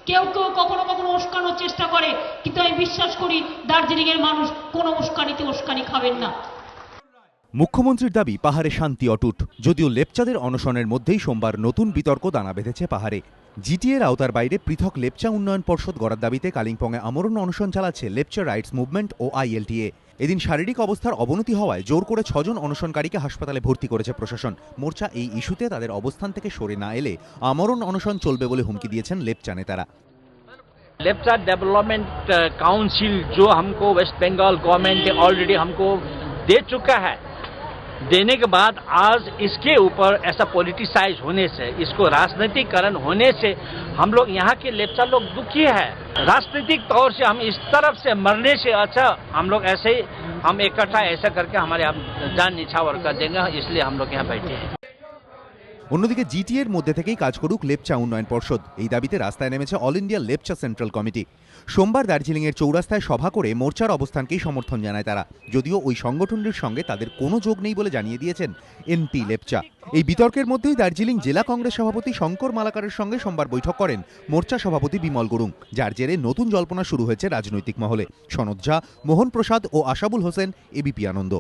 কেউ কেউ কখনো কখনো উস্কানোর চেষ্টা করে, কিন্তু আমি বিশ্বাস করি দার্জিলিং এর মানুষ কোনো উস্কানিতে উস্কানি খাবেন না। মুখ্যমন্ত্রীর দাবি পাহাড়ে শান্তি অটুট। যদিও লেপচাদের অনশনের মধ্যেই সোমবার নতুন বিতর্ক দানা বেঁধেছে পাহাড়ে। জিটিএর আওতার বাইরে পৃথক লেপচা উন্নয়ন পর্ষদ গড়ার দাবিতে কালিম্পংয়ে আমরণ অনশন চালাচ্ছে লেপচা রাইটস মুভমেন্ট ও আইএলটিএ। এদিন শারীরিক অবস্থার অবনতি হওয়ায় জোর করে 6 জন অনশনকারীকে হাসপাতালে ভর্তি করেছে প্রশাসন। মোর্চা এই ইস্যুতে তাদের অবস্থান থেকে সরে না এলে আমরণ অনশন চলবে বলে হুমকি দিয়েছেন লেপচা নেতারা। लेप्चा डेवलपमेंट काउंसिल जो हमको वेस्ट बंगाल गवर्नमेंट ने ऑलरेडी हमको दे चुका है, देने के बाद आज इसके ऊपर ऐसा पॉलिटिसाइज होने से, इसको राजनीतिकरण होने से हम लोग यहाँ के लेप्चा लोग दुखी है। राजनीतिक तौर से हम इस तरफ से मरने से अच्छा हम लोग ऐसे ही हम इकट्ठा ऐसा करके हमारे जान निछावर कर देंगे, इसलिए हम लोग यहाँ बैठे हैं। অন্যদিকে জিটিএর মধ্যে থেকেই কাজ করুক লেপচা উন্নয়ন পর্ষদ, এই দাবিতে রাস্তায় নেমেছে all India Lepcha central committee. সোমবার দার্জিলিংয়ের চৌরাস্তায় সভা করে মোর্চার অবস্থানকেই সমর্থন জানায় তারা, যদিও ওই সংগঠনটির সঙ্গে তাদের কোনো যোগ নেই বলে জানিয়ে দিয়েছেন এনপি লেপচা। এই বিতর্কের মধ্যেই দার্জিলিং জেলা কংগ্রেস সভাপতি শঙ্কর মালাকারের সঙ্গে সোমবার বৈঠক করেন মোর্চা সভাপতি বিমল গুরুং, যার জেরে নতুন জল্পনা শুরু হয়েছে রাজনৈতিক মহলে। সনদ ঝা, মোহন প্রসাদ ও আশাবুল হোসেন, এবিপি আনন্দ।